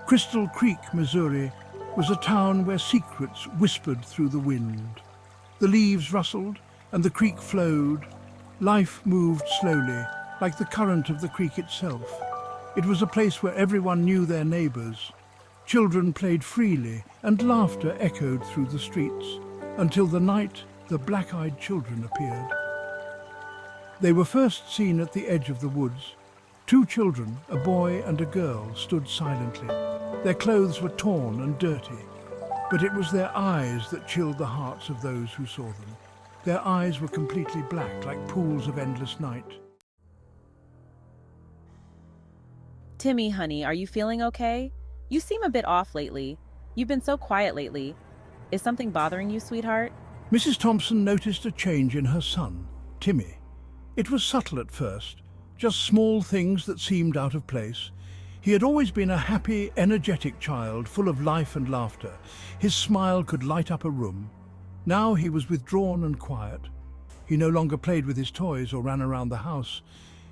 Crystal Creek, Missouri, was a town where secrets whispered through the wind. The leaves rustled and the creek flowed. Life moved slowly, like the current of the creek itself. It was a place where everyone knew their neighbors. Children played freely and laughter echoed through the streets, until the night the black-eyed children appeared. They were first seen at the edge of the woods. Two children, a boy and a girl, stood silently. Their clothes were torn and dirty, but it was their eyes that chilled the hearts of those who saw them. Their eyes were completely black, like pools of endless night. Timmy, honey, are you feeling okay? You seem a bit off lately. You've been so quiet lately. Is something bothering you, sweetheart? Mrs. Thompson noticed a change in her son, Timmy. It was subtle at first, just small things that seemed out of place. He had always been a happy, energetic child, full of life and laughter. His smile could light up a room. Now he was withdrawn and quiet. He no longer played with his toys or ran around the house.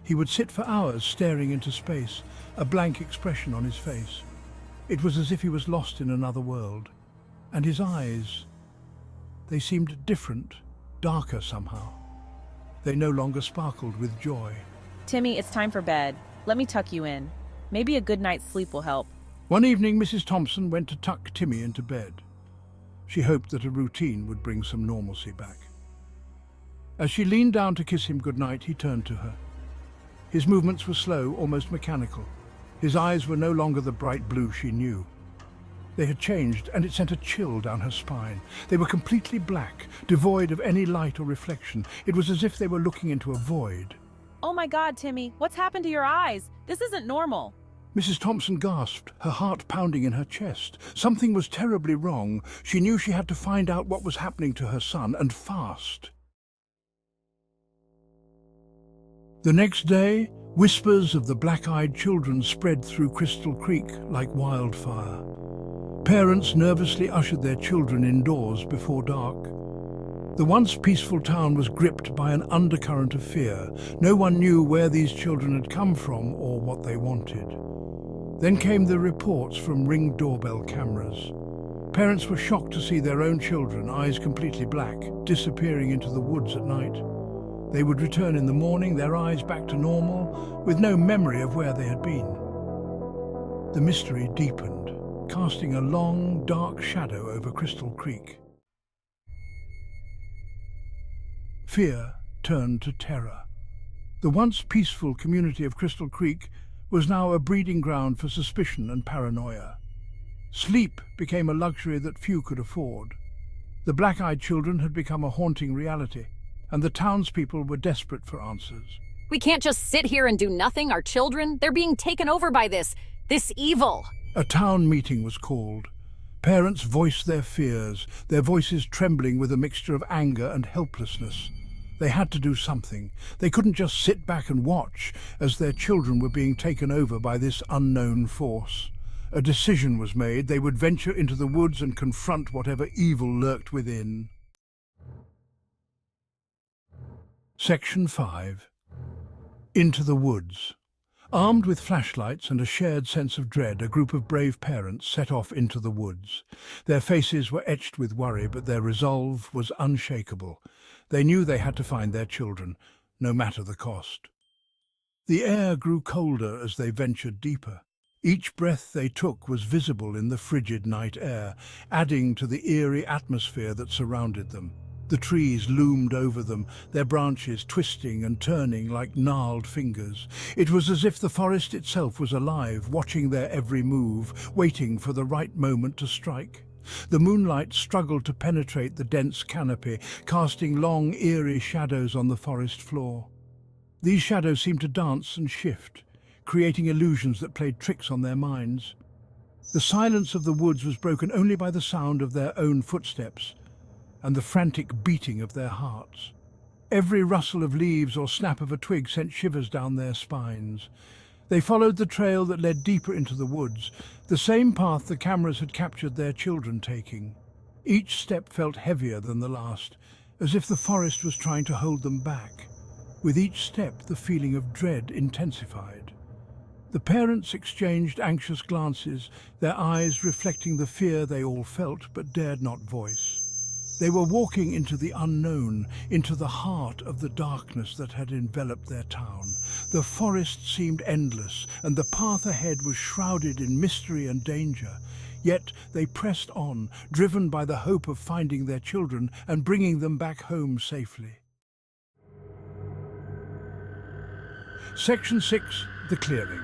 He would sit for hours staring into space, a blank expression on his face. It was as if he was lost in another world. And his eyes, they seemed different, darker somehow. They no longer sparkled with joy. Timmy, it's time for bed. Let me tuck you in. Maybe a good night's sleep will help. One evening, Mrs. Thompson went to tuck Timmy into bed. She hoped that a routine would bring some normalcy back. As she leaned down to kiss him goodnight, he turned to her. His movements were slow, almost mechanical. His eyes were no longer the bright blue she knew. They had changed, and it sent a chill down her spine. They were completely black, devoid of any light or reflection. It was as if they were looking into a void. Oh my God, Timmy, what's happened to your eyes? This isn't normal. Mrs. Thompson gasped, her heart pounding in her chest. Something was terribly wrong. She knew she had to find out what was happening to her son, and fast. The next day, whispers of the black-eyed children spread through Crystal Creek like wildfire. Parents nervously ushered their children indoors before dark. The once peaceful town was gripped by an undercurrent of fear. No one knew where these children had come from or what they wanted. Then came the reports from Ring doorbell cameras. Parents were shocked to see their own children, eyes completely black, disappearing into the woods at night. They would return in the morning, their eyes back to normal, with no memory of where they had been. The mystery deepened, casting a long, dark shadow over Crystal Creek. Fear turned to terror. The once peaceful community of Crystal Creek was now a breeding ground for suspicion and paranoia. Sleep became a luxury that few could afford. The black-eyed children had become a haunting reality, and the townspeople were desperate for answers. We can't just sit here and do nothing. Our children, they're being taken over by this evil. A town meeting was called. Parents voiced their fears, their voices trembling with a mixture of anger and helplessness. They had to do something. They couldn't just sit back and watch as their children were being taken over by this unknown force. A decision was made. They would venture into the woods and confront whatever evil lurked within. Section 5. Into the woods. Armed with flashlights and a shared sense of dread, a group of brave parents set off into the woods. Their faces were etched with worry, but their resolve was unshakable. They knew they had to find their children, no matter the cost. The air grew colder as they ventured deeper. Each breath they took was visible in the frigid night air, adding to the eerie atmosphere that surrounded them. The trees loomed over them, their branches twisting and turning like gnarled fingers. It was as if the forest itself was alive, watching their every move, waiting for the right moment to strike. The moonlight struggled to penetrate the dense canopy, casting long, eerie shadows on the forest floor. These shadows seemed to dance and shift, creating illusions that played tricks on their minds. The silence of the woods was broken only by the sound of their own footsteps and the frantic beating of their hearts. Every rustle of leaves or snap of a twig sent shivers down their spines. They followed the trail that led deeper into the woods, the same path the cameras had captured their children taking. Each step felt heavier than the last, as if the forest was trying to hold them back. With each step, the feeling of dread intensified. The parents exchanged anxious glances, their eyes reflecting the fear they all felt but dared not voice. They were walking into the unknown, into the heart of the darkness that had enveloped their town. The forest seemed endless, and the path ahead was shrouded in mystery and danger. Yet they pressed on, driven by the hope of finding their children and bringing them back home safely. Section 6. The Clearing.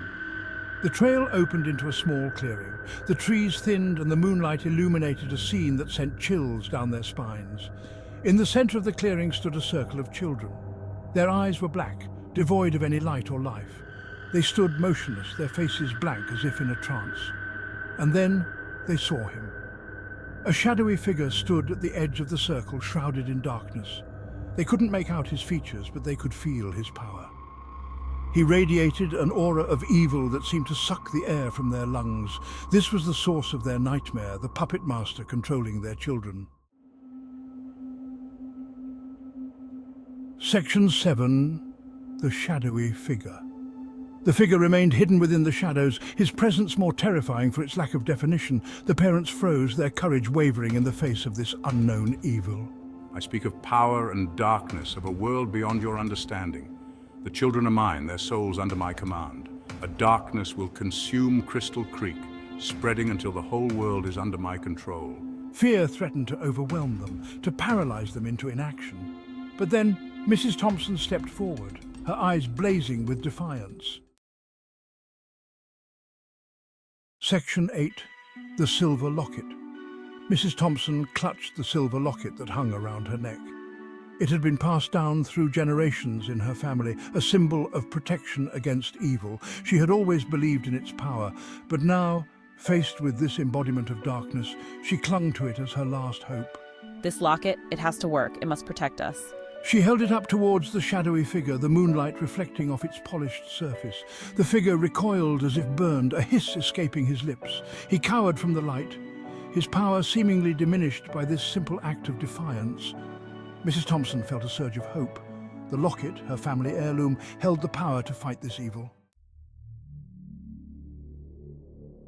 The trail opened into a small clearing. The trees thinned and the moonlight illuminated a scene that sent chills down their spines. In the center of the clearing stood a circle of children. Their eyes were black, devoid of any light or life. They stood motionless, their faces blank as if in a trance. And then they saw him. A shadowy figure stood at the edge of the circle, shrouded in darkness. They couldn't make out his features, but they could feel his power. He radiated an aura of evil that seemed to suck the air from their lungs. This was the source of their nightmare, the puppet master controlling their children. Section 7. The Shadowy Figure. The figure remained hidden within the shadows, his presence more terrifying for its lack of definition. The parents froze, their courage wavering in the face of this unknown evil. I speak of power and darkness, of a world beyond your understanding. The children are mine, their souls under my command. A darkness will consume Crystal Creek, spreading until the whole world is under my control. Fear threatened to overwhelm them, to paralyze them into inaction. But then Mrs. Thompson stepped forward, her eyes blazing with defiance. Section 8. The Silver Locket. Mrs. Thompson clutched the silver locket that hung around her neck. It had been passed down through generations in her family, a symbol of protection against evil. She had always believed in its power, but now, faced with this embodiment of darkness, she clung to it as her last hope. This locket, it has to work. It must protect us. She held it up towards the shadowy figure, the moonlight reflecting off its polished surface. The figure recoiled as if burned, a hiss escaping his lips. He cowered from the light, his power seemingly diminished by this simple act of defiance. Mrs. Thompson felt a surge of hope. The locket, her family heirloom, held the power to fight this evil.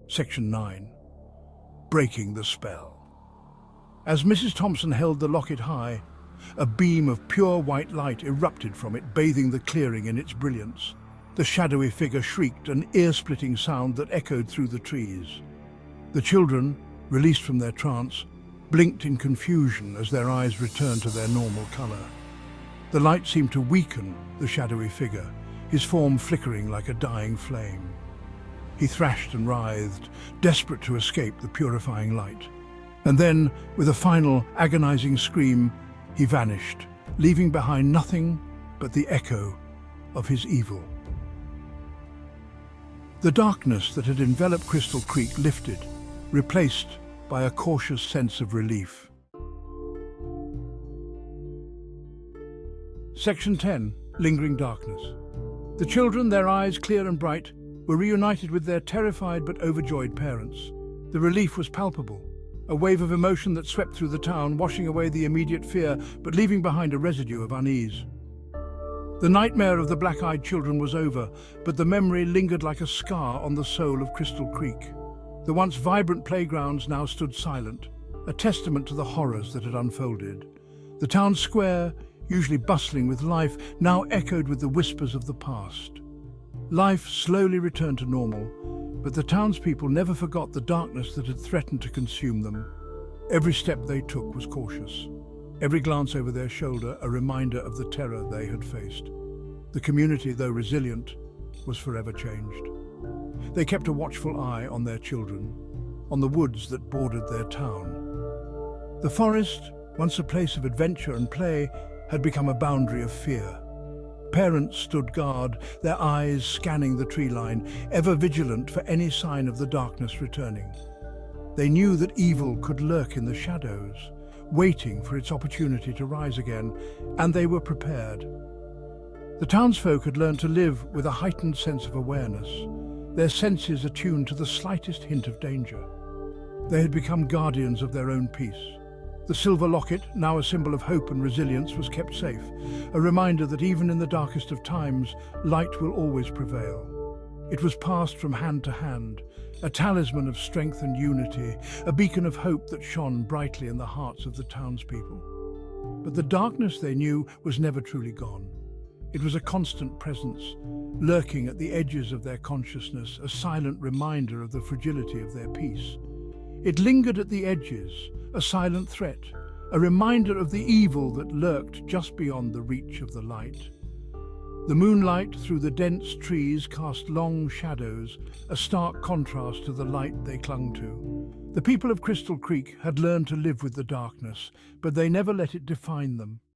Section 9. Breaking the Spell. As Mrs. Thompson held the locket high, a beam of pure white light erupted from it, bathing the clearing in its brilliance. The shadowy figure shrieked, an ear-splitting sound that echoed through the trees. The children, released from their trance, blinked in confusion as their eyes returned to their normal color. The light seemed to weaken the shadowy figure, his form flickering like a dying flame. He thrashed and writhed, desperate to escape the purifying light. And then, with a final agonizing scream, he vanished, leaving behind nothing but the echo of his evil. The darkness that had enveloped Crystal Creek lifted, replaced by a cautious sense of relief. Section 10. Lingering Darkness. The children, their eyes clear and bright, were reunited with their terrified but overjoyed parents. The relief was palpable, a wave of emotion that swept through the town, washing away the immediate fear but leaving behind a residue of unease. The nightmare of the black-eyed children was over, but the memory lingered like a scar on the soul of Crystal Creek. The once vibrant playgrounds now stood silent, a testament to the horrors that had unfolded. The town square, usually bustling with life, now echoed with the whispers of the past. Life slowly returned to normal, but the townspeople never forgot the darkness that had threatened to consume them. Every step they took was cautious. Every glance over their shoulder a reminder of the terror they had faced. The community, though resilient, was forever changed. They kept a watchful eye on their children, on the woods that bordered their town. The forest, once a place of adventure and play, had become a boundary of fear. Parents stood guard, their eyes scanning the tree line, ever vigilant for any sign of the darkness returning. They knew that evil could lurk in the shadows, waiting for its opportunity to rise again, and they were prepared. The townsfolk had learned to live with a heightened sense of awareness, their senses attuned to the slightest hint of danger. They had become guardians of their own peace. The silver locket, now a symbol of hope and resilience, was kept safe, a reminder that even in the darkest of times, light will always prevail. It was passed from hand to hand, a talisman of strength and unity, a beacon of hope that shone brightly in the hearts of the townspeople. But the darkness they knew was never truly gone. It was a constant presence, lurking at the edges of their consciousness, a silent reminder of the fragility of their peace. It lingered at the edges, a silent threat, a reminder of the evil that lurked just beyond the reach of the light. The moonlight through the dense trees cast long shadows, a stark contrast to the light they clung to. The people of Crystal Creek had learned to live with the darkness, but they never let it define them.